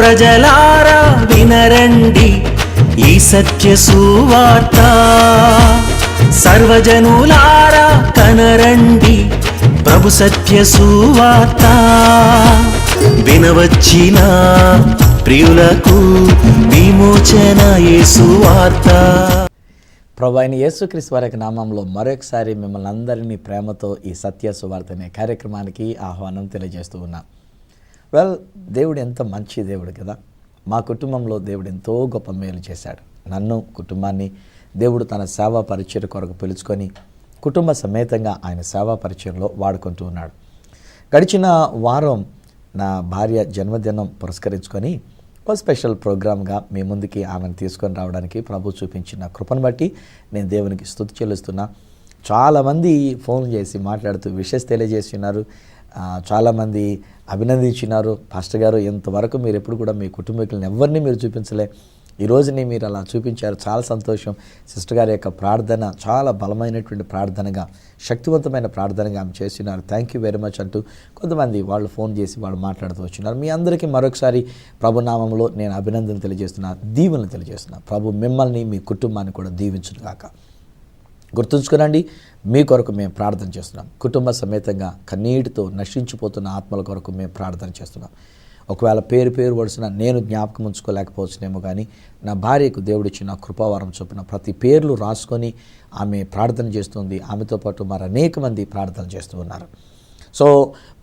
ప్రజలారా వినరండి ఈ సత్య సువార్త, సర్వజనులారా కనరండి ప్రభు సత్య సువార్త. వినవచ్చిన ప్రియులకు విమోచన యేసు వార్త. ప్రభు అయిన యేసుక్రీస్తు వారి నామంలో మరొకసారి మిమ్మల్ని అందరినీ ప్రేమతో ఈ సత్య సువార్త అనే కార్యక్రమానికి ఆహ్వానం తెలియజేస్తూ ఉన్నాం. దేవుడు ఎంత మంచి దేవుడు కదా. మా కుటుంబంలో దేవుడు ఎంతో గొప్ప మేలు చేశాడు. నన్ను కుటుంబాన్ని దేవుడు తన సేవా పరిచర్య కొరకు పిలుచుకొని కుటుంబ సమేతంగా ఆయన సేవా పరిచర్యలో వాడుకుంటూ ఉన్నాడు. గడిచిన వారం నా భార్య జన్మదినం పురస్కరించుకొని ఒక స్పెషల్ ప్రోగ్రామ్గా మీ ముందుకి ఆమెను తీసుకొని రావడానికి ప్రభు చూపించిన కృపను బట్టి నేను దేవునికి స్తుతి చెల్లిస్తున్నా. చాలామంది ఫోన్ చేసి మాట్లాడుతూ విషెస్ తెలియజేసి ఉన్నారు. చాలామంది అభినందించినారు. పాస్టర్ గారు, ఇంతవరకు మీరు ఎప్పుడు కూడా మీ కుటుంబీకులను ఎవరిని మీరు చూపించలే, ఈ రోజుని మీరు అలా చూపించారు, చాలా సంతోషం. సిస్టర్ గారి యొక్క ప్రార్థన చాలా బలమైనటువంటి ప్రార్థనగా, శక్తివంతమైన ప్రార్థనగా ఆమె చేస్తున్నారు. థ్యాంక్ యూ వెరీ మచ్ అంటూ కొంతమంది వాళ్ళు ఫోన్ చేసి వాళ్ళు మాట్లాడుతూ వచ్చినారు. మీ అందరికీ మరొకసారి ప్రభు నామంలో నేను అభినందన తెలియజేస్తున్నా, దీవెనలు తెలియజేస్తున్నా. ప్రభు మిమ్మల్ని మీ కుటుంబాన్ని కూడా దీవించును గాక. గుర్తుంచుకోనండి, మీ కొరకు మేము ప్రార్థన చేస్తున్నాం. కుటుంబ సమేతంగా కన్నీటితో నశించిపోతున్న ఆత్మల కొరకు మేము ప్రార్థన చేస్తున్నాం. ఒకవేళ పేరు వడిసిన నేను జ్ఞాపకం ఉంచుకోలేకపోవచ్చునేమో, కానీ నా భార్యకు దేవుడిచ్చిన కృపావరం చొప్పున ప్రతి పేర్లు రాసుకొని ఆమె ప్రార్థన చేస్తుంది. ఆమెతో పాటు మరి అనేక మంది ప్రార్థన చేస్తూ ఉన్నారు. సో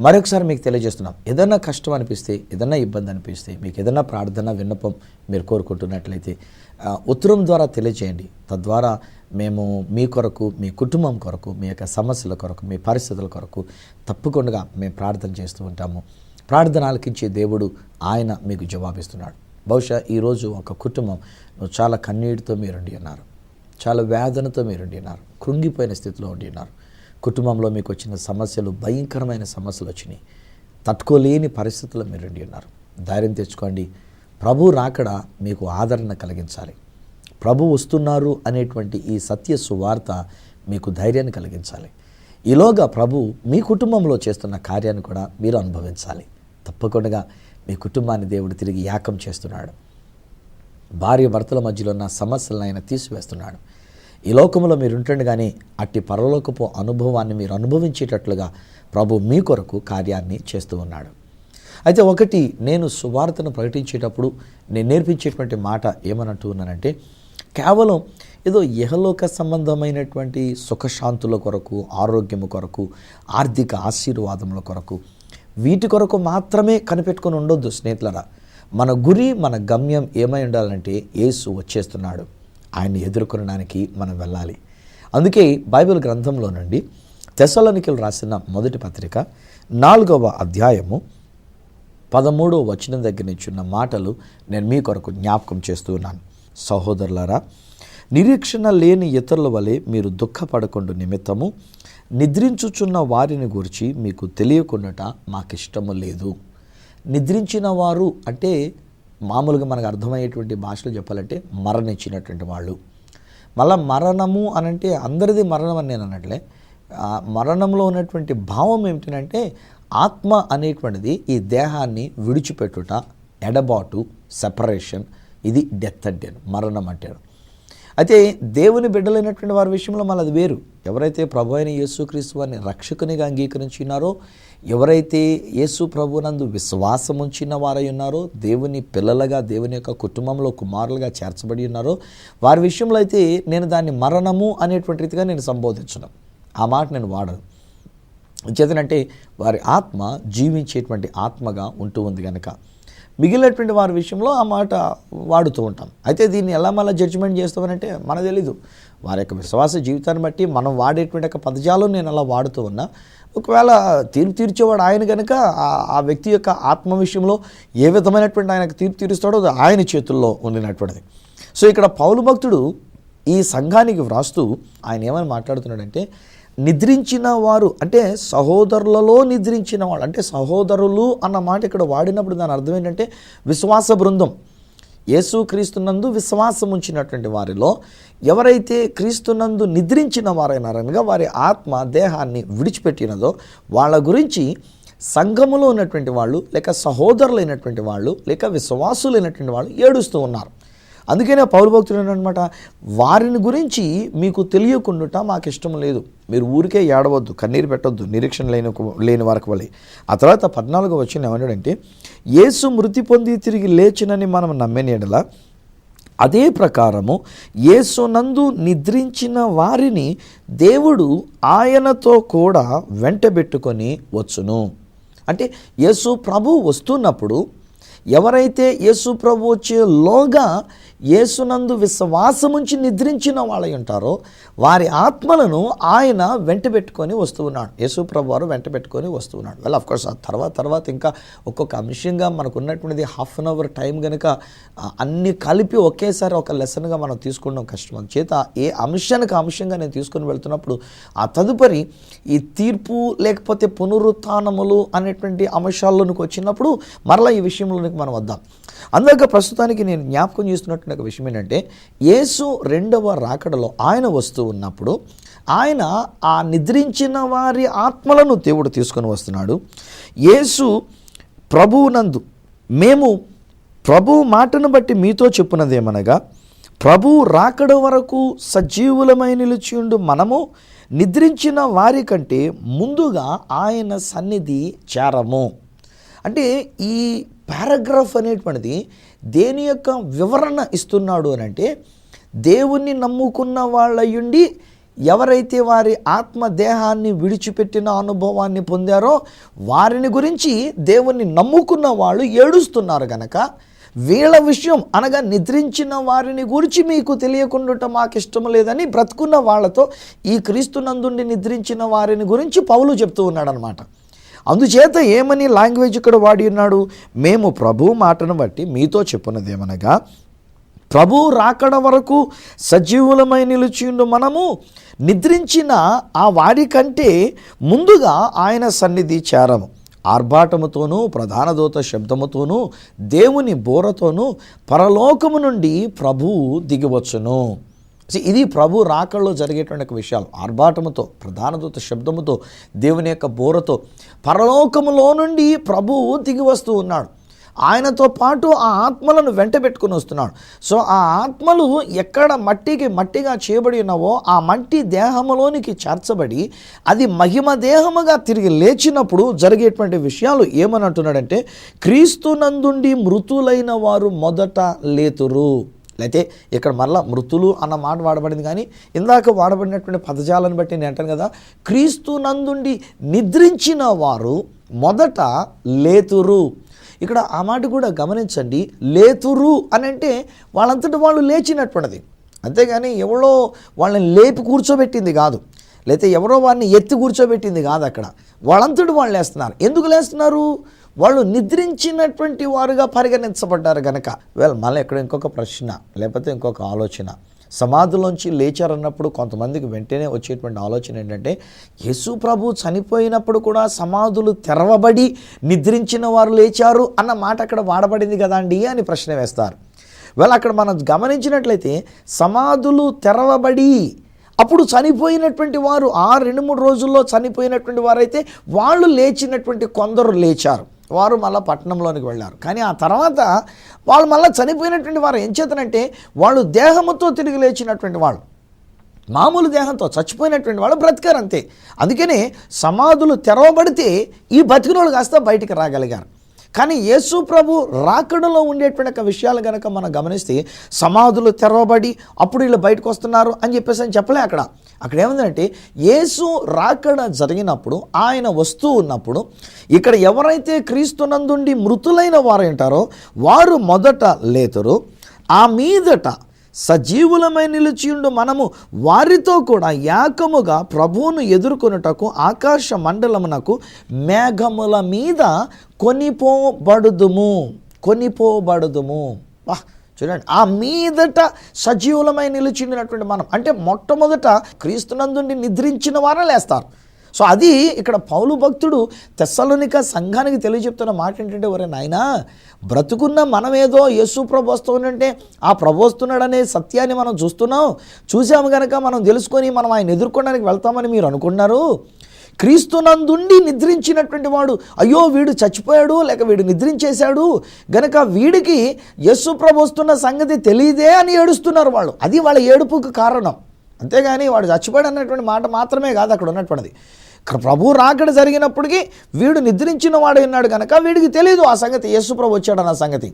మరొకసారి మీకు తెలియజేస్తున్నాం, ఏదైనా కష్టం అనిపిస్తే, ఏదైనా ఇబ్బంది అనిపిస్తే, మీకు ఏదైనా ప్రార్థన విన్నపం మీరు కోరుకుంటున్నట్లయితే ఉత్తరం ద్వారా తెలియజేయండి. తద్వారా మేము మీ కొరకు, మీ కుటుంబం కొరకు, మీ యొక్క సమస్యల కొరకు, మీ పరిస్థితుల కొరకు తప్పకుండా మేము ప్రార్థన చేస్తూ ఉంటాము. ప్రార్థన ఆలకించే దేవుడు ఆయన మీకు జవాబిస్తున్నాడు. బహుశా ఈరోజు ఒక కుటుంబం చాలా కన్నీటితో మీరుండి ఉన్నారు, చాలా వేదనతో మీరుండి ఉన్నారు, కృంగిపోయిన స్థితిలో ఉండి ఉన్నారు. కుటుంబంలో మీకు వచ్చిన సమస్యలు, భయంకరమైన సమస్యలు వచ్చినాయి, తట్టుకోలేని పరిస్థితుల్లో మీరుండి ఉన్నారు. ధైర్యం తెచ్చుకోండి. ప్రభు రాకడ మీకు ఆదరణ కలిగించాలి. ప్రభు వస్తున్నారు అనేటువంటి ఈ సత్య సువార్త మీకు ధైర్యాన్ని కలిగించాలి. ఈలోగా ప్రభు మీ కుటుంబంలో చేస్తున్న కార్యాన్ని కూడా మీరు అనుభవించాలి. తప్పకుండా మీ కుటుంబాన్ని దేవుడు తిరిగి ఏకం చేస్తున్నాడు. భార్య భర్తల మధ్యలో ఉన్న సమస్యలను ఆయన తీసివేస్తున్నాడు. ఈ లోకంలో మీరు ఉంటుండగానే అట్టి పరలోకపు అనుభవాన్ని మీరు అనుభవించేటట్లుగా ప్రభు మీ కొరకు కార్యాన్ని చేస్తూ ఉన్నాడు. అయితే ఒకటి, నేను సువార్తను ప్రకటించేటప్పుడు నేను నేర్పించేటువంటి మాట ఏమనంటూ ఉన్నానంటే, కేవలం ఏదో ఇహలోక సంబంధమైనటువంటి సుఖశాంతుల కొరకు, ఆరోగ్యము కొరకు, ఆర్థిక ఆశీర్వాదముల కొరకు, వీటి కొరకు మాత్రమే కనిపెట్టుకొని ఉండొద్దు స్నేహితులరా. మన గురి, మన గమ్యం ఏమై ఉండాలంటే యేసు వచ్చేస్తున్నాడు. ఆయన్ని ఎదుర్కొనడానికి మనం వెళ్ళాలి. అందుకే బైబిల్ గ్రంథంలో నుండి తెస్సలోనికీయులకు రాసిన మొదటి పత్రిక 4వ అధ్యాయము 13వ వచనం దగ్గర నుంచి ఉన్న మాటలు నేను మీ కొరకు జ్ఞాపకం చేస్తూ ఉన్నాను. సహోదరులారా, నిరీక్షణ లేని ఇతరుల వలె మీరు దుఃఖపడకుండా నిమిత్తము నిద్రించుచున్న వారిని గురించి మీకు తెలియకుండాట మాకిష్టము లేదు. నిద్రించిన వారు అంటే మామూలుగా మనకు అర్థమయ్యేటువంటి భాషలో చెప్పాలంటే మరణించినటువంటి వాళ్ళు. మళ్ళా మరణము అనంటే అందరిది మరణం అని నేను అన్నట్లే, మరణంలో ఉన్నటువంటి భావం ఏమిటంటే ఆత్మ అనేటువంటిది ఈ దేహాన్ని విడిచిపెట్టుట, ఎడబాటు, సెపరేషన్, ఇది డెత్ అంటారు, మరణం అంటారు. అయితే దేవుని బిడ్డలైనటువంటి వారి విషయంలో మళ్ళీ అది వేరు. ఎవరైతే ప్రభు అయిన యేసుక్రీస్తు వారిని రక్షకునిగా అంగీకరించినారో, ఎవరైతే యేసు ప్రభునందు విశ్వాసం ఉంచిన వారై ఉన్నారో, దేవుని పిల్లలుగా, దేవుని యొక్క కుటుంబంలో కుమారులుగా చేర్చబడి ఉన్నారో, వారి విషయంలో అయితే నేను దాన్ని మరణము అనేటువంటి రీతిగా నేను సంబోధించను. ఆ మాట నేను వాడను. చేతనంటే వారి ఆత్మ జీవించేటువంటి ఆత్మగా ఉంటూ ఉంది కనుక మిగిలినటువంటి వారి విషయంలో ఆ మాట వాడుతూ ఉంటాం. అయితే దీన్ని ఎలా మళ్ళీ జడ్జిమెంట్ చేస్తామనంటే మనకు తెలీదు. వారి యొక్క విశ్వాస జీవితాన్ని బట్టి మనం వాడేటువంటి యొక్క పదజాలం నేను అలా వాడుతూ ఉన్నా. ఒకవేళ తీర్పు తీర్చేవాడు ఆయన కనుక ఆ వ్యక్తి యొక్క ఆత్మ విషయంలో ఏ విధమైనటువంటి ఆయనకు తీర్పు తీరుస్తాడో అది ఆయన చేతుల్లో ఉండినటువంటిది. సో ఇక్కడ పౌలు భక్తుడు ఈ సంఘానికి వ్రాస్తూ ఆయన ఏమని మాట్లాడుతున్నాడంటే, నిద్రించిన వారు అంటే సహోదరులలో నిద్రించిన వాడు, అంటే సహోదరులు అన్న మాట ఇక్కడ వాడినప్పుడు దాని అర్థం ఏంటంటే విశ్వాస బృందం. యేసు క్రీస్తునందు విశ్వాసం ఉంచినటువంటి వారిలో ఎవరైతే క్రీస్తునందు నిద్రించిన వారైనారనగా వారి ఆత్మ దేహాన్ని విడిచిపెట్టినదో వాళ్ళ గురించి సంఘములో ఉన్నటువంటి వాళ్ళు, లేక సహోదరులైనటువంటి వాళ్ళు, లేక విశ్వాసులైనటువంటి వాళ్ళు ఏడుస్తూ ఉన్నారు. అందుకనే పౌలు భక్తుడు అనమాట, వారిని గురించి మీకు తెలియకుండా మాకు ఇష్టం లేదు, మీరు ఊరికే ఏడవద్దు, కన్నీరు పెట్టొద్దు, నిరీక్షణ లేని వారికి వలె. ఆ తర్వాత 14వ వచనం ఏమన్నాడంటే, యేసు మృతి పొంది తిరిగి లేచినని మనం నమ్మిన యెడల అదే ప్రకారము యేసునందు నిద్రించిన వారిని దేవుడు ఆయనతో కూడా వెంటబెట్టుకొని వచ్చును. అంటే యేసు ప్రభు వస్తున్నప్పుడు ఎవరైతే యేసు ప్రభు వచ్చేలోగా యేసునందు విశ్వాసముంచి నిద్రించిన వాళ్ళు ఉంటారో వారి ఆత్మలను ఆయన వెంటబెట్టుకొని వస్తూ ఉన్నాడు. యేసు ప్రభు వారు వెంటబెట్టుకొని వస్తూ ఉన్నాడు. వెల్ ఆఫ్కోర్స్ ఆ తర్వాత ఇంకా ఒక్కొక్క అంశంగా మనకు ఉన్నటువంటిది హాఫ్ అన్ అవర్ టైం కనుక అన్ని కలిపి ఒకేసారి ఒక లెసన్గా మనం తీసుకోవడం కష్టం. చేత ఏ అంశంగా నేను తీసుకొని వెళ్తున్నప్పుడు ఆ తదుపరి ఈ తీర్పు లేకపోతే పునరుత్థానములు అనేటువంటి అంశాల్లోనికి వచ్చినప్పుడు మరలా ఈ విషయంలోనికి మనం వద్దాం. అందుకే ప్రస్తుతానికి నేను జ్ఞాపకం చేస్తున్నటువంటి ఒక విషయం ఏంటంటే, యేసు రెండవ రాకడలో ఆయన వస్తూ ఉన్నప్పుడు ఆయన ఆ నిద్రించిన వారి ఆత్మలను దేవుడు తీసుకొని వస్తున్నాడు. యేసు ప్రభువునందు మేము ప్రభు మాటను బట్టి మీతో చెప్పున్నదేమనగా, ప్రభు రాకడ వరకు సజీవులమై నిలిచియుండు మనము నిద్రించిన వారి కంటే ముందుగా ఆయన సన్నిధి చేరము. అంటే ఈ పారాగ్రాఫ్ అనేటువంటిది దేని యొక్క వివరణ ఇస్తున్నాడు అని అంటే, దేవుణ్ణి నమ్ముకున్న వాళ్ళయుండి ఎవరైతే వారి ఆత్మదేహాన్ని విడిచిపెట్టిన అనుభవాన్ని పొందారో వారిని గురించి దేవుణ్ణి నమ్ముకున్న వాళ్ళు ఏడుస్తున్నారు గనక, వీళ్ళ విషయం అనగా నిద్రించిన వారిని గురించి మీకు తెలియకుండా మాకు ఇష్టం లేదని బ్రతుకున్న వాళ్ళతో ఈ క్రీస్తునందుండి నిద్రించిన వారిని గురించి పౌలు చెప్తూ ఉన్నాడు అనమాట. అందుచేత ఏమని లాంగ్వేజ్ ఇక్కడ వాడి ఉన్నాడు, మేము ప్రభు మాటను బట్టి మీతో చెప్పున్నదేమనగా, ప్రభు రాకడ వరకు సజీవులమై నిలిచిండు మనము నిద్రించిన ఆ వారి కంటే ముందుగా ఆయన సన్నిధి చేరము. ఆర్భాటముతోనూ ప్రధాన దూత శబ్దముతోనూ దేవుని బోరతోనూ పరలోకము నుండి ప్రభువు దిగివచ్చును. ఇది ప్రభు రాకడలో జరిగేటువంటి ఒక విషయాలు. ఆర్భాటముతో, ప్రధాన దూత శబ్దముతో, దేవుని యొక్క బోరతో పరలోకములో నుండి ప్రభువు దిగి వస్తూ ఉన్నాడు. ఆయనతో పాటు ఆ ఆత్మలను వెంటబెట్టుకుని వస్తున్నాడు. సో ఆ ఆత్మలు ఎక్కడ మట్టిగా చేయబడి ఉన్నావో ఆ మట్టి దేహములోనికి చేర్చబడి అది మహిమ దేహముగా తిరిగి లేచినప్పుడు జరిగేటువంటి విషయాలు ఏమని అంటున్నాడంటే, క్రీస్తునందుండి మృతులైన వారు మొదట లేతురు. లేతే ఇక్కడ మరలా మృతులు అన్న మాట వాడబడింది, కానీ ఇందాక వాడబడినటువంటి పదజాలను బట్టి నేను అంటాను కదా, క్రీస్తునందుండి నిద్రించిన వారు మొదట లేతురు. ఇక్కడ ఆ మాట కూడా గమనించండి. లేతురు అని అంటే వాళ్ళంతటి వాళ్ళు లేచినటువంటిది, అంతేగాని ఎవరో వాళ్ళని లేపి కూర్చోబెట్టింది కాదు, లేకపోతే ఎవరో వారిని ఎత్తి కూర్చోబెట్టింది కాదు. అక్కడ వాళ్ళంతటి వాళ్ళు లేస్తున్నారు. ఎందుకు లేస్తున్నారు? వాళ్ళు నిద్రించినటువంటి వారుగా పరిగణించబడ్డారు కనుక. మళ్ళీ ఇక్కడ ఇంకొక ప్రశ్న లేకపోతే ఇంకొక ఆలోచన, సమాధిలోంచి లేచారన్నప్పుడు కొంతమందికి వెంటనే వచ్చేటువంటి ఆలోచన ఏంటంటే, యేసు ప్రభు చనిపోయినప్పుడు కూడా సమాధులు తెరవబడి నిద్రించిన వారు లేచారు అన్న మాట అక్కడ వాడబడింది కదా అండి అని ప్రశ్న వేస్తారు. అక్కడ మనం గమనించినట్లయితే సమాధులు తెరవబడి అప్పుడు చనిపోయినటువంటి వారు ఆ 2-3 రోజుల్లో చనిపోయినటువంటి వారైతే వాళ్ళు లేచినటువంటి కొందరు లేచారు, వారు మళ్ళీ పట్టణంలోనికి వెళ్ళారు. కానీ ఆ తర్వాత వాళ్ళు మళ్ళీ చనిపోయినటువంటి వారు ఏం చేతనంటే వాళ్ళు దేహముతో తిరిగి లేచినటువంటి వాళ్ళు, మామూలు దేహంతో చచ్చిపోయినటువంటి వాళ్ళు బ్రతికారు అంతే. అందుకనే సమాధులు తెరవబడితే ఈ బతికినోళ్ళు కాస్త బయటికి రాగలిగారు. కానీ యేసు ప్రభు రాకడలో ఉండేటువంటి విషయాలు కనుక మనం గమనిస్తే సమాధులు తెరవబడి అప్పుడు వీళ్ళు బయటకు వస్తున్నారు అని చెప్పలే. అక్కడ ఏముందంటే యేసు రాకడ జరిగినప్పుడు ఆయన వస్తూ ఉన్నప్పుడు ఇక్కడ ఎవరైతే క్రీస్తునందుండి మృతులైన వారు ఉంటారో వారు మొదట లేతురు, ఆ మీదట సజీవులమై నిలిచియుండు మనము వారితో కూడా ఏకముగా ప్రభువును ఎదుర్కొనుటకు ఆకాశ మండలమునకు మేఘముల మీద కొనిపోబడుదుము. చూడండి, ఆ మీదట సజీవులమై నిలిచిండినటువంటి మనం అంటే మొట్టమొదట క్రీస్తునందుండి నిద్రించిన వారే లేస్తారు. సో అది ఇక్కడ పౌలు భక్తుడు తెస్సలోనిక సంఘానికి తెలియజెప్తున్న మాట ఏంటంటే, ఒరే నాయనా, బ్రతుకున్న మనమేదో యేసు ప్రభు వస్తుందంటే ఆ ప్రభు వస్తున్నాడనే సత్యాన్ని మనం చూసాము కనుక మనం తెలుసుకొని మనం ఆయన ఎదుర్కోవడానికి వెళ్తామని మీరు అనుకున్నారు. క్రీస్తునందుండి నిద్రించినటువంటి వాడు, అయ్యో వీడు చచ్చిపోయాడు లేక వీడు నిద్రించేశాడు గనక వీడికి యేసు ప్రభు వస్తున్న సంగతి తెలియదే అని ఏడుస్తున్నారు వాళ్ళు. అది వాళ్ళ ఏడుపుకు కారణం. అంతేగాని వాడు చచ్చిపోయాడు అన్నటువంటి మాట మాత్రమే కాదు అక్కడ ఉన్నటువంటిది. ప్రభు రాకడ జరిగినప్పటికీ వీడు నిద్రించిన వాడు ఉన్నాడు కనుక వీడికి తెలియదు ఆ సంగతి, యేసు ప్రభు వచ్చాడన్న సంగతి.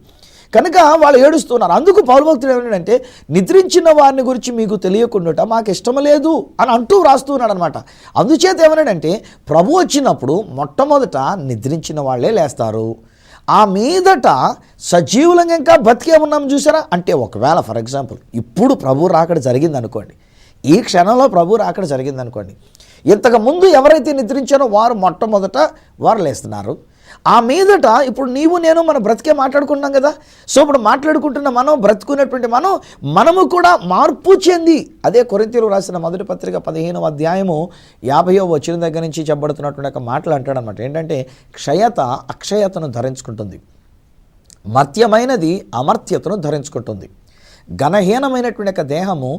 కనుక వాళ్ళు ఏడుస్తున్నారు. అందుకు పౌలు భక్తుడు ఏమంటే, నిద్రించిన వారిని గురించి మీకు తెలియకుండా మాకు ఇష్టం లేదు అని అంటూ రాస్తున్నాడు అనమాట. అందుచేత ఏమన్నాడంటే, ప్రభు వచ్చినప్పుడు మొట్టమొదట నిద్రించిన వాళ్ళే లేస్తారు, ఆ మీదట సజీవులంగా ఇంకా బతికే ఉన్నాం చూసారా. అంటే ఒకవేళ ఫర్ ఎగ్జాంపుల్ ఇప్పుడు ప్రభు రాకడ జరిగింది అనుకోండి, ఈ క్షణంలో ప్రభు రాకడ జరిగింది అనుకోండి, ఇంతకుముందు ఎవరైతే నిద్రించారో వారు మొట్టమొదట వారు లేస్తున్నారు. ఆ మీదట ఇప్పుడు నీవు నేను మనం బ్రతికే మాట్లాడుకుంటున్నాం కదా. సో ఇప్పుడు మాట్లాడుకుంటున్న మనం బ్రతుకున్నటువంటి మనము కూడా మార్పు చెంది, అదే కొరింథీయులకు రాసిన మొదటి పత్రిక 15వ అధ్యాయము 50వ వచనం దగ్గర నుంచి చెప్పబడుతున్నటువంటి ఒక మాటలు అంటాడనమాట. ఏంటంటే, క్షయత అక్షయతను ధరించుకుంటుంది, మర్త్యమైనది అమర్త్యతను ధరించుకుంటుంది, ఘనహీనమైనటువంటి ఒక దేహము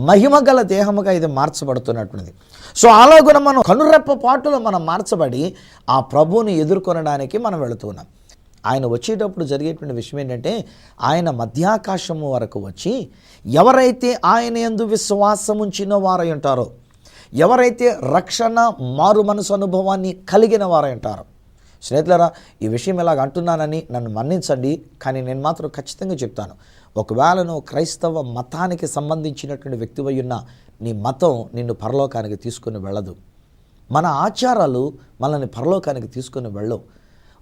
మహిమగల దేహముగా ఇది మార్చబడుతున్నటువంటిది. సో అలాగున మనం కనురెప్ప పాటులో మనం మార్చబడి ఆ ప్రభువుని ఎదుర్కొనడానికి మనం వెళుతున్నాం. ఆయన వచ్చేటప్పుడు జరిగేటువంటి విషయం ఏంటంటే, ఆయన మధ్యాకాశము వరకు వచ్చి ఎవరైతే ఆయన యందు విశ్వాసం ఉంచిన వారై ఉంటారో, ఎవరైతే రక్షణ మారు మనసు అనుభవాన్ని కలిగిన వారై ఉంటారో. స్నేహితులారా, ఈ విషయం ఇలాగ అంటున్నానని నన్ను మన్నించండి, కానీ నేను మాత్రం ఖచ్చితంగా చెప్తాను, ఒకవేళ నువ్వు క్రైస్తవ మతానికి సంబంధించినటువంటి వ్యక్తివై ఉన్న నీ మతం నిన్ను పరలోకానికి తీసుకుని వెళ్ళదు. మన ఆచారాలు మనల్ని పరలోకానికి తీసుకుని వెళ్ళవు.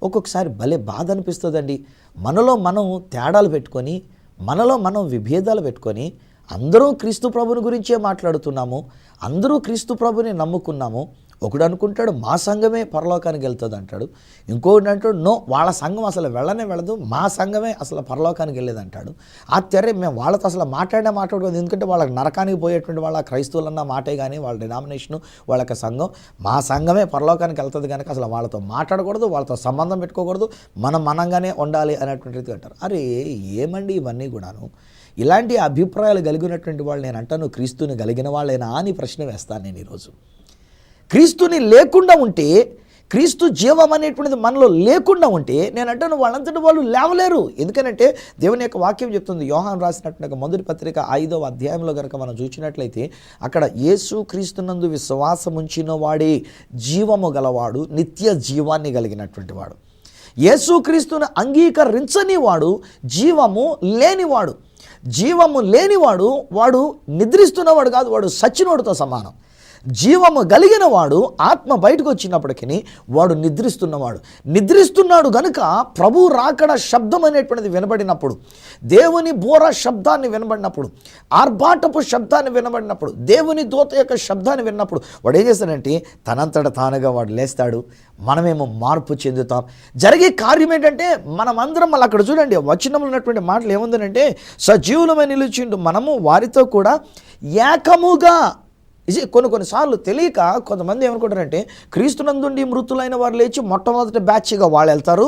ఒక్కొక్కసారి భలే బాధ అనిపిస్తుందండి. మనలో మనం తేడాలు పెట్టుకొని, మనలో మనం విభేదాలు పెట్టుకొని, అందరూ క్రీస్తు ప్రభుని గురించే మాట్లాడుతున్నాము, అందరూ క్రీస్తు ప్రభుని నమ్ముకున్నాము. ఒకడు అనుకుంటాడు మా సంఘమే పరలోకానికి వెళ్తుంది అంటాడు, ఇంకొకటి అంటాడు నో వాళ్ళ సంఘం అసలు వెళ్ళనే వెళ్ళదు, మా సంఘమే అసలు పరలోకానికి వెళ్ళేది అంటాడు. ఆ తెరే మేము వాళ్ళతో అసలు మాట్లాడుకోదు, ఎందుకంటే వాళ్ళకి నరకానికి పోయేటువంటి వాళ్ళ క్రైస్తవులన్న మాటే కానీ వాళ్ళ డినామినేషను వాళ్ళకి సంఘం, మా సంఘమే పరలోకానికి వెళ్తుంది కనుక అసలు వాళ్ళతో మాట్లాడకూడదు, వాళ్ళతో సంబంధం పెట్టుకోకూడదు, మనంగానే ఉండాలి అనేటువంటి రీతి అంటారు. అరే ఏమండి ఇవన్నీ కూడాను. ఇలాంటి అభిప్రాయాలు కలిగినటువంటి వాళ్ళు నేను అంటాను క్రీస్తుని కలిగిన వాళ్ళేనా అని ప్రశ్న వేస్తాను నేను ఈరోజు. క్రీస్తుని లేకుండా ఉంటే, క్రీస్తు జీవం అనేటువంటిది మనలో లేకుండా ఉంటే నేను అంటాను వాళ్ళంతటి వాళ్ళు లేవలేరు. ఎందుకనంటే దేవుని యొక్క వాక్యం చెప్తుంది, యోహాను రాసినటువంటి మొదటి పత్రిక 5వ అధ్యాయంలో కనుక మనం చూసినట్లయితే అక్కడ యేసు క్రీస్తునందు విశ్వాసం ఉంచిన వాడే జీవము గలవాడు, నిత్య జీవాన్ని కలిగినటువంటి వాడు. యేసు క్రీస్తును అంగీకరించని వాడు జీవము లేనివాడు. జీవము లేనివాడు వాడు నిద్రిస్తున్నవాడు కాదు, వాడు సచ్చినోడితో సమానం. జీవము కలిగిన వాడు ఆత్మ బయటకు వచ్చినప్పటికీ వాడు నిద్రిస్తున్నాడు గనుక ప్రభు రాకడ శబ్దం అనేటువంటిది వినబడినప్పుడు, దేవుని బోర శబ్దాన్ని వినబడినప్పుడు, ఆర్భాటపు శబ్దాన్ని వినబడినప్పుడు, దేవుని దూత యొక్క శబ్దాన్ని విన్నప్పుడు వాడు ఏం చేస్తాడంటే తనంతట తానుగా వాడు లేస్తాడు, మనమేమో మార్పు చెందుతాం. జరిగే కార్యం ఏంటంటే మనమందరం మళ్ళీ అక్కడ చూడండి వచనంలో ఉన్నటువంటి మాటలు ఏముందనంటే, సజీవులమై నిలిచిండు మనము వారితో కూడా ఏకముగా. ఇది కొన్నిసార్లు తెలియక కొంతమంది ఏమనుకుంటారంటే క్రీస్తునందుండి మృతులైన వారు లేచి మొట్టమొదటి బ్యాచ్గా వాళ్ళు వెళ్తారు,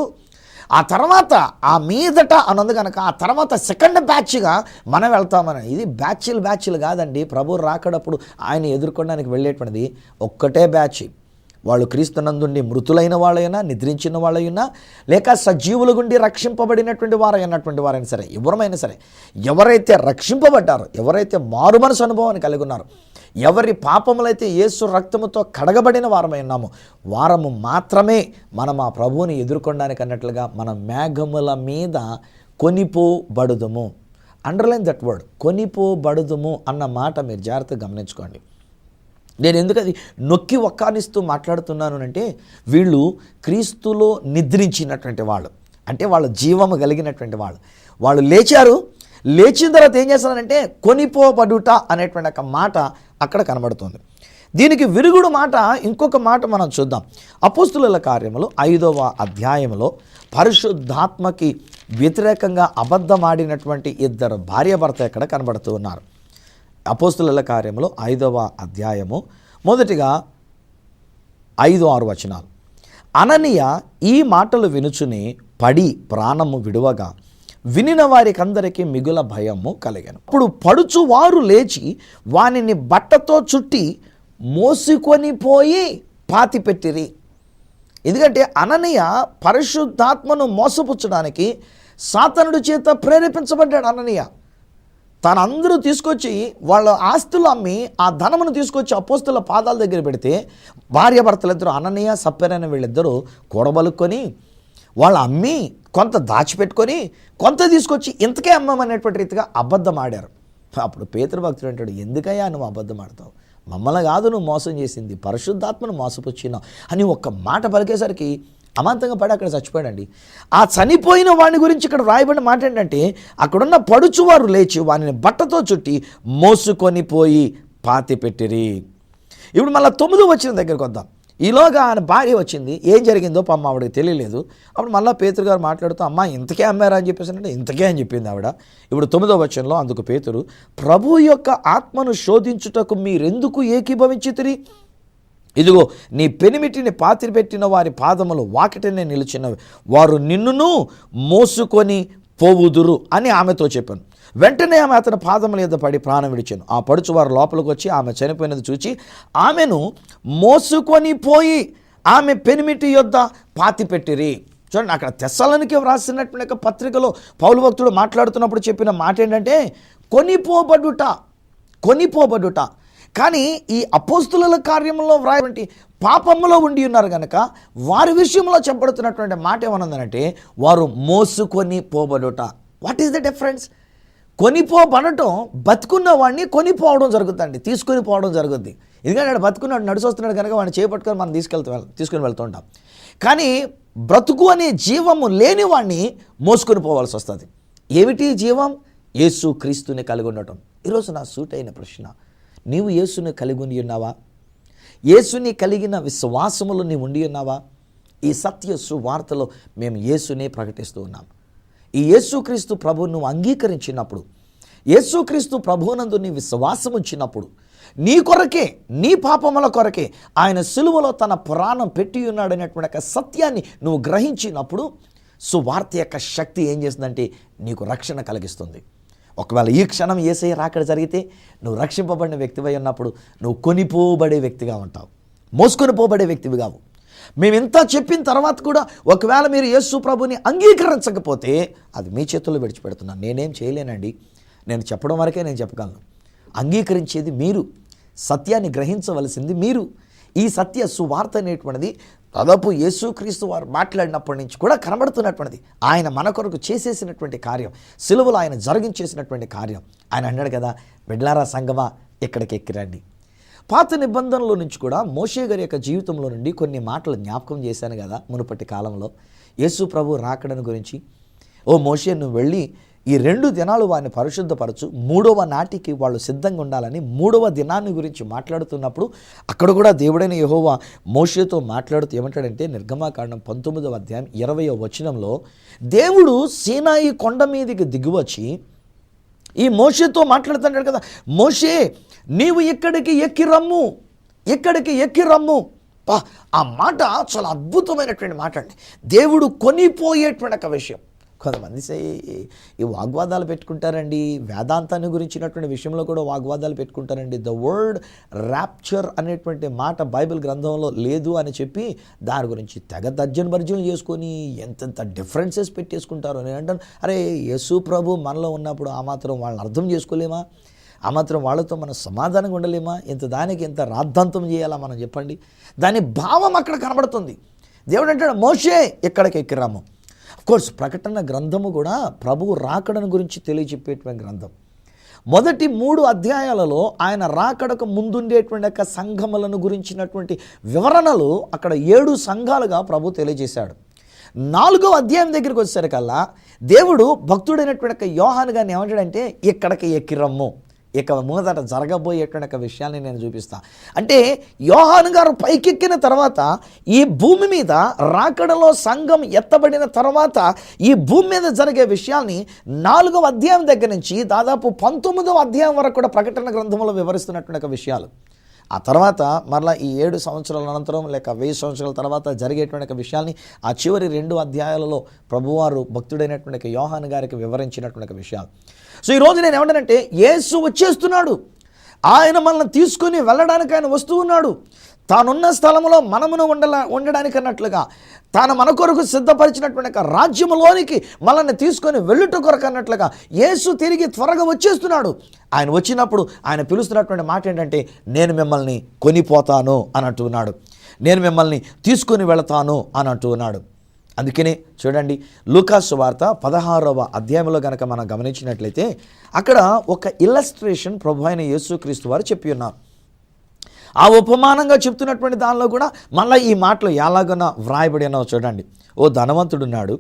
ఆ తర్వాత ఆ మీదట అన్నది కనుక ఆ తర్వాత సెకండ్ బ్యాచ్గా మనం వెళ్తామని. ఇది బ్యాచ్లు కాదండి. ప్రభు రాకడప్పుడు ఆయన ఎదుర్కొనడానికి వెళ్ళేటువంటిది ఒక్కటే బ్యాచ్. వాళ్ళు క్రీస్తునందుండి మృతులైన వాళ్ళైనా, నిద్రించిన వాళ్ళైనా, లేక సజీవుల గుండి రక్షింపబడినటువంటి వారైనా సరే, ఎవరమైనా సరే, ఎవరైతే రక్షింపబడ్డారో, ఎవరైతే మారు మనసు అనుభవాన్ని కలిగి ఉన్నారో, ఎవరి పాపములైతే యేసు రక్తముతో కడగబడిన వారమై ఉన్నామో వారము మాత్రమే మనం ఆ ప్రభువుని ఎదుర్కొనడానికి అన్నట్లుగా మనం మేఘముల మీద కొనిపోబడుదుము. అండర్లైన్ దట్ వర్డ్, కొనిపోబడుదుము అన్న మాట మీరు జాగ్రత్తగా గమనించుకోండి. నేను ఎందుకు అది నొక్కి ఒక్కానిస్తూ మాట్లాడుతున్నాను అంటే, వీళ్ళు క్రీస్తులో నిద్రించినటువంటి వాళ్ళు, అంటే వాళ్ళు జీవము కలిగినటువంటి వాళ్ళు లేచారు. లేచిన తర్వాత ఏం చేస్తారంటే కొనిపోబడుట అనేటువంటి ఒక మాట అక్కడ కనబడుతుంది. దీనికి విరుగుడు మాట ఇంకొక మాట మనం చూద్దాం. అపోస్తుల కార్యములు 5వ అధ్యాయంలో పరిశుద్ధాత్మకి వ్యతిరేకంగా అబద్ధమాడినటువంటి ఇద్దరు భార్యాభర్త ఇక్కడ కనబడుతూ ఉన్నారు. అపోస్తుల కార్యములు 5వ అధ్యాయము మొదటిగా 5-6 వచనాలు. అననీయ ఈ మాటలు వినుచుని పడి ప్రాణము విడువగా వినిన వారికందరికీ మిగుల భయము కలిగెను. అప్పుడు పడుచు వారు లేచి వానిని బట్టతో చుట్టి మోసుకొని పోయి పాతిపెట్టిరి. ఎందుకంటే అననీయ పరిశుద్ధాత్మను మోసపుచ్చడానికి సాతానుడి చేత ప్రేరేపించబడ్డాడు. అననీయ తనందరూ తీసుకొచ్చి వాళ్ళ ఆస్తులు అమ్మి ఆ ధనమును తీసుకొచ్చి అపోస్తుల పాదాల దగ్గర పెడితే భార్యాభర్తలిద్దరూ అననీయ సప్పెర అనే వీళ్ళిద్దరూ కూడబలుక్కొని వాళ్ళు అమ్మి కొంత దాచిపెట్టుకొని కొంత తీసుకొచ్చి ఇంతకే అమ్మమనేటువంటి రీతిగా అబద్ధం ఆడారు. అప్పుడు పేతురు భక్తుడు అంటాడు, ఎందుకయ్యా నువ్వు అబద్ధం ఆడతావు? మమ్మల్ని కాదు నువ్వు మోసం చేసింది, పరిశుద్ధాత్మను మోసపుచ్చినావు అని ఒక్క మాట పలికేసరికి అమాంతంగా పడి అక్కడ చచ్చిపోయాడండి. ఆ చనిపోయిన వాని గురించి ఇక్కడ రాయబడిన మాట ఏంటంటే, అక్కడున్న పడుచువారు లేచి వానిని బట్టతో చుట్టి మోసుకొని పోయి పాతిపెట్టిరి. ఇప్పుడు మళ్ళీ 9వ వచనం దగ్గరికి వద్దాం. ఈలోగా ఆయన భార్య వచ్చింది. ఏం జరిగిందో పాపం ఆవిడకి తెలియలేదు. అప్పుడు మళ్ళీ పేతురు గారు మాట్లాడుతూ, అమ్మ ఇంతకే అమ్మారా అని చెప్పేసి అంటే ఇంతకే అని చెప్పింది ఆవిడ. ఇప్పుడు 9వ వచనంలో అందుకు పేతురు, ప్రభు యొక్క ఆత్మను శోధించుటకు మీరెందుకు ఏకీభవించితిరి? ఇదిగో నీ పెనిమిటిని పాతిపెట్టిన వారి పాదములు వాకిటనే నిలిచినవి, వారు నిన్నును మోసుకొని పోవుదురు అని ఆమెతో చెప్పాను. వెంటనే ఆమె అతని పాదముల మీద పడి ప్రాణం విడిచాను. ఆ పడుచు వారు లోపలికి వచ్చి ఆమె చనిపోయినది చూచి ఆమెను మోసుకొని పోయి ఆమె పెనిమిటి యొద్ద పాతిపెట్టిరి. చూడండి, అక్కడ తెస్సలోనికే వ్రాసినటువంటి పత్రికలో పౌలు భక్తుడు మాట్లాడుతున్నప్పుడు చెప్పిన మాట ఏంటంటే కొనిపోబడుట. కానీ ఈ అపోస్తుల కార్యంలో వ్రాయబడి పాపములో ఉండి ఉన్నారు కనుక వారి విషయంలో చెప్పబడుతున్నటువంటి మాట ఏమన్నదంటే వారు మోసుకొని పోబడుట. What is the difference? కొనిపోబడటం బతుకున్న వాడిని కొనిపోవడం జరుగుతుందండి, తీసుకొని పోవడం జరుగుద్ది. ఎందుకంటే వాడు బతుకున్నాడు, నడిచొస్తున్నాడు కనుక వాడిని చేపట్టుకొని మనం తీసుకొని వెళ్తుంటాం. కానీ బ్రతుకు అనే జీవము లేని వాడిని మోసుకొని పోవాల్సి వస్తుంది. ఏమిటి జీవం? యేసు క్రీస్తుని కలిగి ఉండటం. ఈరోజు నా సూటైన ప్రశ్న, నీవు యేసుని కలిగి ఉండి ఉన్నావా? యేసుని కలిగిన విశ్వాసములు నీవు ఉండి ఉన్నావా? ఈ సత్య సువార్తలో మేము యేసునే ప్రకటిస్తూ ఉన్నాం. ఈ యేసుక్రీస్తు ప్రభువును నువ్వు అంగీకరించినప్పుడు, యేసుక్రీస్తు ప్రభువునందు నీ విశ్వాసం ఉంచినప్పుడు, నీ కొరకే, నీ పాపముల కొరకే ఆయన సిలువలో తన ప్రాణం పెట్టి ఉన్నాడనేటువంటి సత్యాన్ని నువ్వు గ్రహించినప్పుడు సువార్త యొక్క శక్తి ఏం చేస్తుందంటే నీకు రక్షణ కలిగిస్తుంది. ఒకవేళ ఈ క్షణం యేసయ్య రాకడ జరిగితే నువ్వు రక్షింపబడిన వ్యక్తివై ఉన్నప్పుడు నువ్వు కొనిపోబడే వ్యక్తిగా ఉంటావు, మోసుకొని పోబడే వ్యక్తివి కావు. మేము ఇంత చెప్పిన తర్వాత కూడా ఒకవేళ మీరు యేసు ప్రభుని అంగీకరించకపోతే అది మీ చేతుల్లో విడిచిపెడుతున్నాను. నేనేం చేయలేనండి, నేను చెప్పడం వరకే నేను చెప్పగలను. అంగీకరించేది మీరు, సత్యాన్ని గ్రహించవలసింది మీరు. ఈ సత్య సువార్త అనేటువంటిది దాదాపు యేసుక్రీస్తు వారు మాట్లాడినప్పటి నుంచి కూడా కనబడుతున్నటువంటిది. ఆయన మన కొరకు చేసేసినటువంటి కార్యం, సిలువలో ఆయన జరిగించేసినటువంటి కార్యం. ఆయన అన్నాడు కదా, బిడ్డలారా సంగమా ఇక్కడికి ఎక్కిరండి. పాత నిబంధనలో నుంచి కూడా మోషే గారి యొక్క జీవితంలో నుండి కొన్ని మాటలు జ్ఞాపకం చేశాను కదా మునుపటి కాలంలో యేసు ప్రభు రాకడను గురించి. ఓ మోషే, నువ్వు వెళ్ళి ఈ 2 దినాలు వారిని పరిశుద్ధపరచు, 3వ నాటికి వాళ్ళు సిద్ధంగా ఉండాలని 3వ దినాన్ని గురించి మాట్లాడుతున్నప్పుడు అక్కడ కూడా దేవుడైన యెహోవా మోషేతో మాట్లాడుతూ ఏమంటాడంటే నిర్గమాకాండం 19వ అధ్యాయం 20వ వచనంలో దేవుడు సీనాయి కొండ మీదకి దిగివచ్చి ఈ మోషేతో మాట్లాడుతున్నాడు కదా, మోషే నీవు ఇక్కడికి ఎక్కి రమ్ము. ఆ మాట చాలా అద్భుతమైనటువంటి మాట అండి. దేవుడు కొనిపోయేటువంటి ఒక విషయం. కొంతమంది ఈ వాగ్వాదాలు పెట్టుకుంటారండి, వేదాంతాన్ని గురించినటువంటి విషయంలో కూడా వాగ్వాదాలు పెట్టుకుంటారండి. ద వర్డ్ ర్యాప్చర్ అనేటువంటి మాట బైబిల్ గ్రంథంలో లేదు అని చెప్పి దాని గురించి తెగ తర్జన చేసుకొని ఎంతెంత డిఫరెన్సెస్ పెట్టేసుకుంటారు. నేను అంటాను, అరే యేసు ప్రభు మనలో ఉన్నప్పుడు ఆ మాత్రం వాళ్ళని అర్థం చేసుకోలేమా? ఆ మాత్రం వాళ్ళతో మనం సమాధానంగా ఉండలేమా? ఇంత దానికి ఎంత రాద్ధాంతం చేయాలా మనం చెప్పండి? దాని భావం అక్కడ కనబడుతుంది. దేవుడు అంటాడు, మోషే ఇక్కడికి ఎక్కిరాము. కోర్స్ ప్రకటన గ్రంథము కూడా ప్రభువు రాకడను గురించి తెలియజెప్పేటువంటి గ్రంథం. మొదటి 3 అధ్యాయాలలో ఆయన రాకడకు ముందుండేటువంటి సంఘములను గురించినటువంటి వివరణలు అక్కడ 7 సంఘాలుగా ప్రభు తెలియజేశాడు. 4వ అధ్యాయం దగ్గరికి వచ్చేసరికల్లా దేవుడు భక్తుడైనటువంటి యోహాను గారిని ఏమంటాడంటే ఇక్కడికి ఎక్కిరమ్ము, ఇక ముందట జరగబోయేటువంటి విషయాన్ని నేను చూపిస్తాను. అంటే యోహాను గారు పైకెక్కిన తర్వాత ఈ భూమి మీద రాకడలో సంఘం ఎత్తబడిన తర్వాత ఈ భూమి మీద జరిగే విషయాల్ని 4వ అధ్యాయం దగ్గర నుంచి దాదాపు 19వ అధ్యాయం వరకు కూడా ప్రకటన గ్రంథంలో వివరిస్తున్నటువంటి విషయాలు. ఆ తర్వాత మరలా ఈ 7 సంవత్సరాల అనంతరం లేక 1000 సంవత్సరాల తర్వాత జరిగేటువంటి విషయాల్ని ఆ చివరి 2 అధ్యాయాలలో ప్రభువారు భక్తుడైనటువంటి యోహాను గారికి వివరించినటువంటి విషయాలు. సో ఈరోజు నేను ఏమంటానంటే యేసు వచ్చేస్తున్నాడు, ఆయన మనల్ని తీసుకొని వెళ్ళడానికి ఆయన వస్తూ ఉన్నాడు. తానున్న స్థలంలో మనమును ఉండడానికి అన్నట్లుగా తాను మన కొరకు సిద్ధపరిచినటువంటి రాజ్యములోనికి మనల్ని తీసుకొని వెళ్ళుట కొరకు అన్నట్లుగా యేసు తిరిగి త్వరగా వచ్చేస్తున్నాడు. ఆయన వచ్చినప్పుడు ఆయన పిలుస్తున్నటువంటి మాట ఏంటంటే, నేను మిమ్మల్ని కొనిపోతాను అని అంటున్నాడు, నేను మిమ్మల్ని తీసుకొని వెళతాను అని అంటున్నాడు. అందుకనే చూడండి, లూకా సువార్త 16వ అధ్యాయంలో కనుక మనం గమనించినట్లయితే అక్కడ ఒక ఇల్లస్ట్రేషన్ ప్రభు అయిన యేసుక్రీస్తు వారు చెప్పి ఉన్నారు. ఆ ఉపమానంగా చెప్తున్నటువంటి దానిలో కూడా మళ్ళీ ఈ మాటలు ఎలాగైనా వ్రాయబడి ఉన్నావు చూడండి. ఓ ధనవంతుడున్నాడు.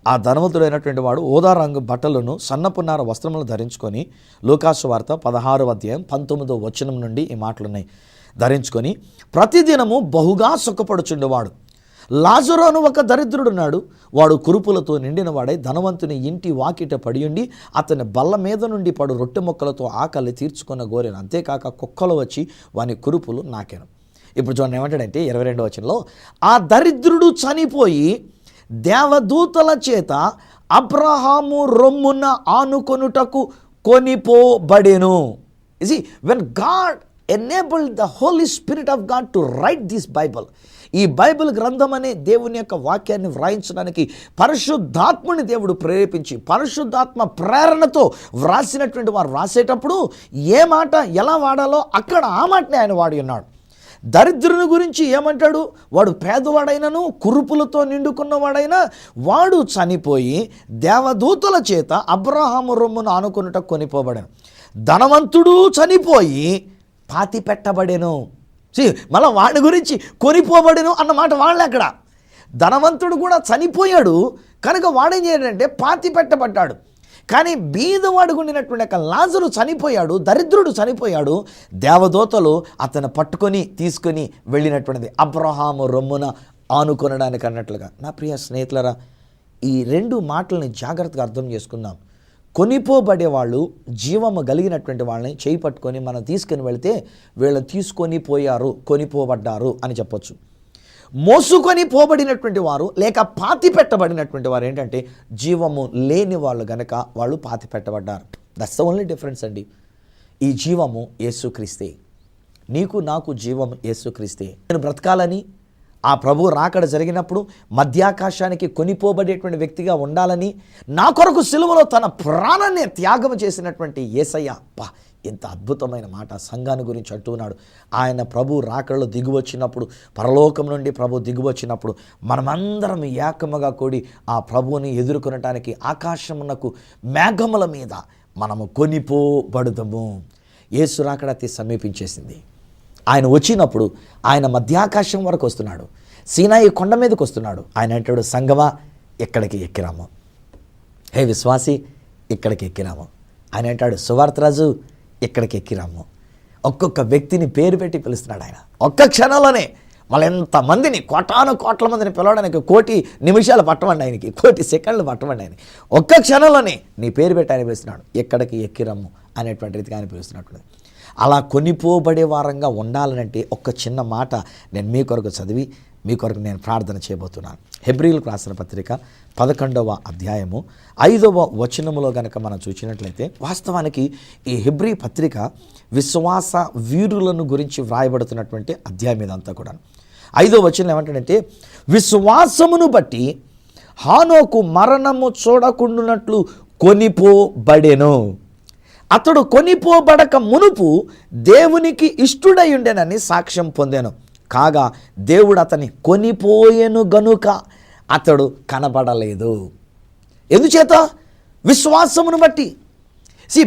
ఆ ధనవంతుడైనటువంటి వాడు ఊదా రంగు బట్టలను సన్నపున్నార వస్త్రములను ధరించుకొని, లూకా సువార్త 16వ అధ్యాయం 19వ వచనం నుండి ఈ మాటలున్నాయి, ధరించుకొని ప్రతిదినము బహుగా సుఖపడుచుండేవాడు. లాజరు అను ఒక దరిద్రుడున్నాడు. వాడు కురుపులతో నిండిన వాడై ధనవంతుని ఇంటి వాకిట పడియుండి అతని బల్ల మీద నుండి పడు రొట్టె మొక్కలతో ఆకలి తీర్చుకున్న గోరెను. అంతేకాక కుక్కలు వచ్చి వాని కురుపులు నాకెను. ఇప్పుడు చూడండి ఏమంటాడంటే 22వ వచనంలో, ఆ దరిద్రుడు చనిపోయి దేవదూతల చేత అబ్రహాము రొమ్మున ఆనుకొనుటకు కొనిపోబడెను. ఇది when God enabled the Holy Spirit of God to write this Bible. ఈ బైబిల్ గ్రంథం అనే దేవుని యొక్క వాక్యాన్ని వ్రాయించడానికి పరిశుద్ధాత్మని దేవుడు ప్రేరేపించి పరిశుద్ధాత్మ ప్రేరణతో వ్రాసినటువంటి వారు వ్రాసేటప్పుడు ఏ మాట ఎలా వాడాలో అక్కడ ఆ మాటని ఆయన వాడి ఉన్నాడు. దరిద్రుని గురించి ఏమంటాడు? వాడు పేదవాడైనను కురుపులతో నిండుకున్నవాడైనా వాడు చనిపోయి దేవదూతల చేత అబ్రహాము రొమ్మును ఆనుకొనుట కొనిపోబడెను. ధనవంతుడు చనిపోయి పాతి పెట్టబడెను. మళ్ళీ వాడి గురించి కొనిపోబడెను అన్నమాట వాళ్ళే అక్కడ. ధనవంతుడు కూడా చనిపోయాడు కనుక వాడేం చేయాడంటే పాతి పెట్టబడ్డాడు. కానీ బీదవాడు ఉండినటువంటి లాజరు చనిపోయాడు, దరిద్రుడు చనిపోయాడు. దేవదూతలు అతను పట్టుకొని తీసుకొని వెళ్ళినటువంటిది అబ్రహాము రొమ్మున ఆనుకొనడానికి అన్నట్లుగా. నా ప్రియ స్నేహితులరా, ఈ రెండు మాటలని జాగ్రత్తగా అర్థం చేసుకుందాం. కొనిపోబడే వాళ్ళు జీవము కలిగినటువంటి వాళ్ళని చేయి పట్టుకొని మనం తీసుకొని వెళితే వీళ్ళు తీసుకొని పోయారు, కొనిపోబడ్డారు అని చెప్పొచ్చు. మోసుకొని పోబడినటువంటి వారు లేక పాతి పెట్టబడినటువంటి వారు ఏంటంటే జీవము లేని వాళ్ళు గనక వాళ్ళు పాతి పెట్టబడ్డారు. దట్స్ ద ఓన్లీ డిఫరెన్స్ అండి. ఈ జీవము యేసుక్రీస్తే. నీకు నాకు జీవం యేసుక్రీస్తే. నేను బ్రతకాలని, ఆ ప్రభు రాకడ జరిగినప్పుడు మధ్యాకాశానికి కొనిపోబడేటువంటి వ్యక్తిగా ఉండాలని నా కొరకు సిలువలో తన ప్రాణాన్ని త్యాగం చేసినటువంటి యేసయ్య. ఎంత అద్భుతమైన మాట సంఘాన్ని గురించి అంటున్నాడు. ఆయన ప్రభు రాకడలో దిగువచ్చినప్పుడు, పరలోకం నుండి ప్రభు దిగువచ్చినప్పుడు మనమందరం ఏకముగా కూడి ఆ ప్రభువుని ఎదుర్కొనటానికి ఆకాశమునకు మేఘముల మీద మనము కొనిపోబడుదము. యేసు రాకడ అతి సమీపించేసింది. ఆయన వచ్చినప్పుడు ఆయన మధ్యాకాశం వరకు వస్తున్నాడు, సీనాయి కొండ మీదకి వస్తున్నాడు. ఆయన అంటాడు, సంగమా ఇక్కడికి ఎక్కిరాము, హే విశ్వాసి ఇక్కడికి ఎక్కిరాము. ఆయన అంటాడు, సువార్తరాజు ఇక్కడికి ఎక్కిరాము. ఒక్కొక్క వ్యక్తిని పేరు పెట్టి పిలుస్తున్నాడు ఆయన. ఒక్క క్షణంలోనే మళ్ళీ ఎంతమందిని, కోట్ల మందిని పిలవడానికి 1,000,000 నిమిషాలు పట్టమండి ఆయనకి, 1,000,000 సెకండ్లు పట్టమండి ఆయన. ఒక్క క్షణంలోనే నీ పేరు పెట్టి ఆయన పిలుస్తున్నాడు, ఎక్కడికి ఎక్కిరమ్ము అనేటువంటి రీతిగా ఆయన పిలుస్తున్నట్టు. అలా కొనిపోబడే వారంగా ఉండాలనంటే ఒక్క చిన్న మాట నేను మీ కొరకు చదివి మీ కొరకు నేను ప్రార్థన చేయబోతున్నాను. హెబ్రీయులకు రాసిన పత్రిక 11వ అధ్యాయము 5వ వచనములో కనుక మనం చూసినట్లయితే, వాస్తవానికి ఈ హెబ్రీ పత్రిక విశ్వాస వీరులను గురించి వ్రాయబడుతున్నటువంటి అధ్యాయం ఇదంతా కూడా. 5వ వచనం ఏమంటాడంటే, విశ్వాసమును బట్టి హానోకు మరణము చూడకుండానట్లు కొనిపోబడెను. అతడు కొనిపోబడక మునుపు దేవునికి ఇష్టుడై ఉండెనని సాక్ష్యం పొందాను. కాగా దేవుడు అతన్ని కొనిపోయెను గనుక అతడు కనబడలేదు. ఎందుచేత? విశ్వాసమును బట్టి.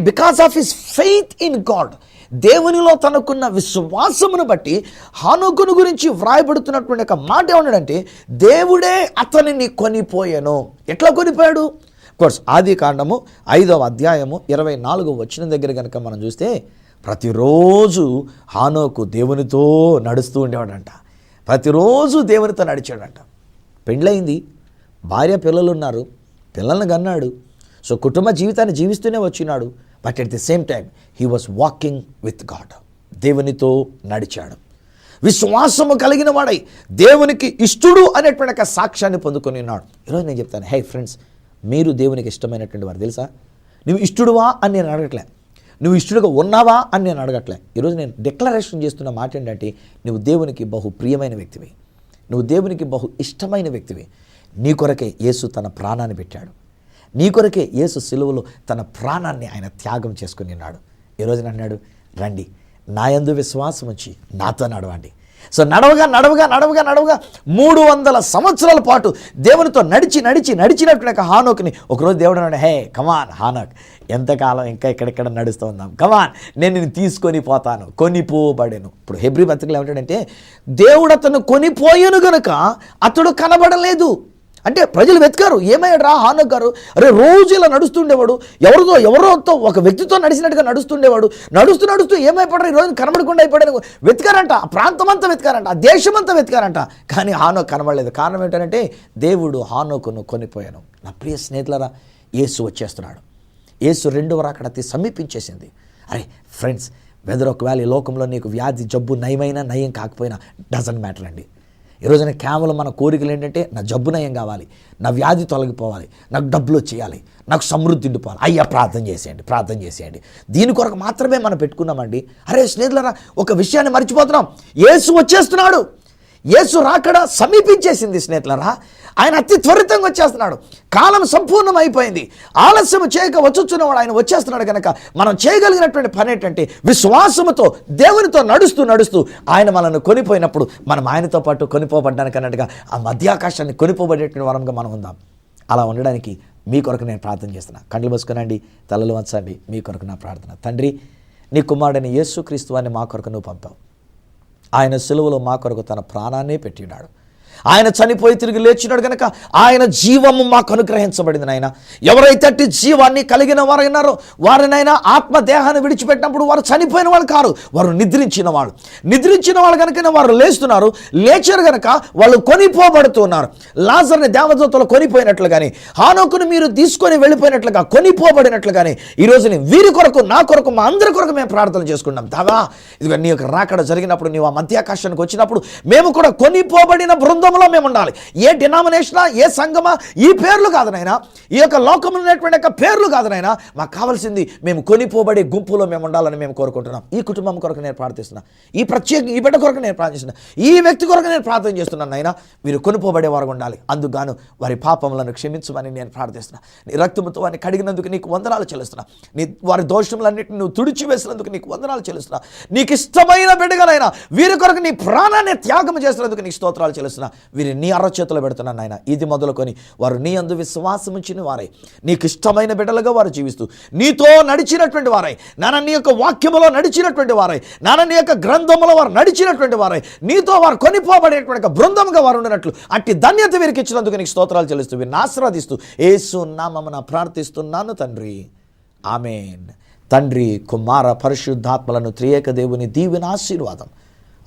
Because of his faith in God. దేవునిలో తనకున్న విశ్వాసమును బట్టి హానోకును గురించి వ్రాయబడుతున్నటువంటి ఒక మాట ఏమన్నాడంటే, దేవుడే అతనిని కొనిపోయెను. ఎట్లా కొనిపోయాడు? కోర్స్ ఆది కాండము 5వ అధ్యాయము 24వ వచనం దగ్గర కనుక మనం చూస్తే, ప్రతిరోజు హానోకు దేవునితో నడుస్తూ ఉండేవాడంట. ప్రతిరోజు దేవునితో నడిచాడంట. పెండ్లయింది, భార్య పిల్లలు ఉన్నారు, పిల్లల్ని కన్నాడు. సో కుటుంబ జీవితాన్ని జీవిస్తూనే వచ్చినాడు. But at the same time he was walking with God. దేవునితో నడిచాడు. విశ్వాసము కలిగిన వాడై దేవునికి ఇష్టడు అనేటువంటి ఒక సాక్ష్యాన్ని పొందుకొని ఉన్నాడు. ఈరోజు నేను చెప్తాను, హే ఫ్రెండ్స్, మీరు దేవునికి ఇష్టమైనటువంటి వారు తెలుసా? నువ్వు ఇష్టడువా అని నేను అడగట్లే. నువ్వు ఇష్టడుగా ఉన్నావా అని నేను అడగట్లే. ఈరోజు నేను డిక్లరేషన్ చేస్తున్న మాట ఏంటంటే, నువ్వు దేవునికి బహు ప్రియమైన వ్యక్తివి, నువ్వు దేవునికి బహు ఇష్టమైన వ్యక్తివి. నీ కొరకే యేసు తన ప్రాణాన్ని పెట్టాడు, నీ కొరకే యేసు సిలువలో తన ప్రాణాన్ని ఆయన త్యాగం చేసుకుని ఉన్నాడు. ఈరోజు అన్నాడు, రండి నా యందు విశ్వాసం ఉంచి నాతో నడవండి. సో నడవగా 300 సంవత్సరాల పాటు దేవునితో నడిచినట్టు హానోక్ని ఒకరోజు దేవుడు అన్నాడు, హే కమాన్ హానోక్, ఎంతకాలం ఇంకా ఇక్కడెక్కడ నడుస్తూ ఉందాం, కమాన్ నేను నిన్ను తీసుకొని పోతాను, కొనిపోబడేను. ఇప్పుడు హెబ్రీ పత్రికలో ఏమిటంటే, దేవుడు అతను కొనిపోయాను గనుక అతడు కనబడలేదు. అంటే ప్రజలు వెతికారు, ఏమయ్యాడు రా హానోక్ గారు, అరే రోజు ఇలా నడుస్తుండేవాడు, ఎవరోతో ఒక వ్యక్తితో నడిచినట్టుగా నడుస్తుండేవాడు, నడుస్తూ ఏమైపోయాడు, ఈరోజు కనబడకుండా అయిపోయాడు వెతికారంట. ఆ ప్రాంతం అంతా వెతికారంట, ఆ దేశం అంతా వెతికారంట, కానీ హానోక్ కనబడలేదు. కారణం ఏంటంటే, దేవుడు హానోకును కొనిపోయాను. నా ప్రియ స్నేహితులారా, యేసు వచ్చేస్తున్నాడు. యేసు రెండవ రాకడ అతి సమీపించేసింది. అరే ఫ్రెండ్స్, వెదర్ ఒకవేళ ఈ లోకంలో నీకు వ్యాధి జబ్బు నయమైనా నయం కాకపోయినా డజంట్ మ్యాటర్ అండి. ఈరోజున కేవలం మన కోరికలు ఏంటంటే, నా జబ్బు నయం కావాలి, నా వ్యాధి తొలగిపోవాలి, నాకు డబ్బులు వచ్చేయాలి, నాకు సమృద్ధి ఉండిపోవాలి. అయ్యా ప్రార్థన చేసేయండి. దీని కొరకు మాత్రమే మనం పెట్టుకున్నామండి. అరే స్నేహితులారా, ఒక విషయాన్ని మర్చిపోతున్నాం, యేసు వచ్చేస్తున్నాడు. యేసు రాకడ సమీపించేసింది స్నేహితులారా. ఆయన అతి త్వరితంగా వచ్చేస్తున్నాడు. కాలం సంపూర్ణం అయిపోయింది. ఆలస్యం చేయక వచ్చుచున్నవాడు ఆయన వచ్చేస్తున్నాడు. కనుక మనం చేయగలిగినటువంటి పని ఏంటంటే, విశ్వాసముతో దేవునితో నడుస్తూ ఆయన మనల్ని కొనిపోయినప్పుడు మనం ఆయనతో పాటు కొనిపోబడ్డానికి అన్నట్టుగా ఆ మధ్యాకాశాన్ని కొనిపోబడేటువంటి వరంగా మనం ఉందాం. అలా ఉండడానికి మీ కొరకు నేను ప్రార్థన చేస్తున్నా. కళ్ళు మూసుకునండి, తలలు వంచండి. మీ కొరకు నా ప్రార్థన. తండ్రి, నీ కుమారుడైన యేసుక్రీస్తు వారిని మా కొరకు నువ్వు పంపావు. ఆయన సిలువలో మా కొరకు తన ప్రాణాన్నే పెట్టినాడు. ఆయన చనిపోయి తిరిగి లేచినాడు కనుక ఆయన జీవము మాకు అనుగ్రహించబడింది. నాయన, ఎవరైతే అట్టి జీవాన్ని కలిగిన వారైనారో వారినైనా ఆత్మ దేహాన్ని విడిచిపెట్టినప్పుడు వారు చనిపోయిన వాళ్ళు కారు, వారు నిద్రించిన వాళ్ళు కనుక వారు లేస్తున్నారు. లేచారు కనుక వాళ్ళు కొనిపోబడుతున్నారు. లాజర్ని దేవదూతలు కొనిపోయినట్లుగానే, హానోకును మీరు తీసుకొని వెళ్ళిపోయినట్లుగా కొనిపోబడినట్లుగానే ఈరోజు వీరి కొరకు, నా కొరకు, మా అందరి కొరకు మేము ప్రార్థన చేసుకున్నాం. దావా, ఇదిగో నీ యొక్క రాకడ జరిగినప్పుడు, నీవు ఆ మధ్యాకాశానికి వచ్చినప్పుడు మేము కూడా కొనిపోబడిన బృందంలో మేము ఉండాలి. ఏ డినామినేషనా, ఏ సంఘమా, ఈ పేర్లు కాదు నాయనా, ఈ యొక్క లోకంలో ఉన్నటువంటి యొక్క పేర్లు కాదు నాయనా, మాకు కావాల్సింది మేము కొనిపోబడే గుంపులో మేము ఉండాలని మేము కోరుకుంటున్నాం. ఈ కుటుంబం కొరకు నేను ప్రార్థిస్తున్నా, ఈ బిడ్డ కొరకు నేను ప్రార్థిస్తున్నా, ఈ వ్యక్తి కొరకు నేను ప్రార్థన చేస్తున్నాను. నాయనా, మీరు కొనిపోబడే వారు ఉండాలి. అందుకు వారి పాపములను క్షమించమని నేను ప్రార్థిస్తున్నా. నీ రక్తముతో వారిని కడిగినందుకు నీకు వందనాలు చెల్లిస్తున్నా. వారి దోషములన్నింటినీ నువ్వు తుడిచివేసినందుకు నీకు వందనాలు చెల్లిస్తున్నా. నీకు ఇష్టమైన బిడ్డగానైనా వీరి కొరకు నీ ప్రాణాన్ని త్యాగం చేసినందుకు నీకు స్తోత్రాలు చెల్లిస్తున్నా. వీరి నీ అరచేతులు పెడుతున్నాను నాయన. ఇది మొదలుకొని వారు నీ యందు విశ్వాసం ఉంచిన వారై, నీకు ఇష్టమైన బిడ్డలుగా వారు జీవిస్తూ నీతో నడిచినటువంటి వారై, నాన్న నీ యొక్క వాక్యములో నడిచినటువంటి వారై, నాన్న నీ యొక్క గ్రంథములో వారు నడిచినటువంటి వారై, నీతో వారు కొనిపోబడేటువంటి బృందంగా వారు ఉండినట్లు అట్టి ధన్యత వీరికి ఇచ్చినందుకు నీకు స్తోత్రాలు చెల్లిస్తూ వీరిని ఆశీర్వదిస్తూ యేసు నామమున ప్రార్థిస్తున్నాను తండ్రి, ఆమేన్. తండ్రి, కుమార, పరిశుద్ధాత్మలను త్రియేక దేవుని దీవెన ఆశీర్వాదం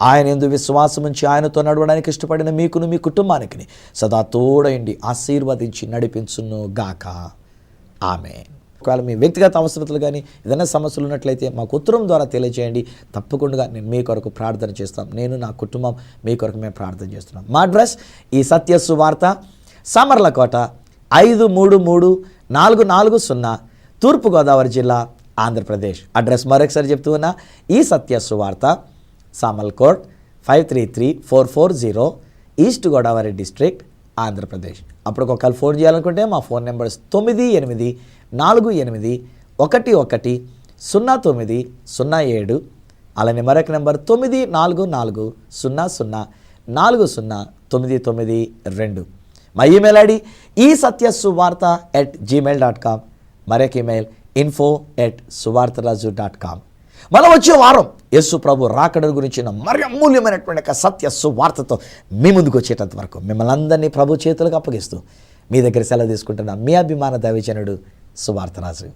ఆయన యందు విశ్వాసం ఉంచి ఆయనతో నడవడానికి ఇష్టపడిన మీకును మీ కుటుంబానికి సదా తోడైండి ఆశీర్వదించి నడిపించును గాక. ఆమేన్. ఒకవేళ మీ వ్యక్తిగత అవసరతలు కానీ ఏదైనా సమస్యలు ఉన్నట్లయితే మాకు ఉత్తరం ద్వారా తెలియజేయండి. తప్పకుండా నేను మీ కొరకు ప్రార్థన చేస్తాం. నేను, నా కుటుంబం మీ కొరకు మేము ప్రార్థన చేస్తున్నాం. మా అడ్రస్ ఈ సత్య సువార్త, సామర్లకోట 533440, తూర్పుగోదావరి జిల్లా, ఆంధ్రప్రదేశ్. అడ్రస్ మరొకసారి చెప్తూ ఉన్నా, ఈ సత్య సువార్త, సామర్లకోట్ 533440, ఈస్ట్ గోదావరి డిస్ట్రిక్ట్, ఆంధ్రప్రదేశ్. అప్పుడు ఒకవేళ ఫోన్ చేయాలనుకుంటే మా ఫోన్ నెంబర్స్ 9848410907, అలానే మరొక నెంబర్ 9440040992. మా ఈమెయిల్ ఐడి ఈ satyasuvartha@gmail.com, మరొక ఈమెయిల్ info@suvartarazu.com. మనం వచ్చే వారం యేసు ప్రభు రాకడ గురించిన మరి అమూల్యమైనటువంటి సత్య సువార్తతో మీ ముందుకు వచ్చేటంత వరకు మిమ్మల్ని అందరినీ ప్రభు చేతులకు అప్పగిస్తూ మీ దగ్గర సెలవు తీసుకుంటున్న మీ అభిమాన దైవజనుడు సువార్తరాజు.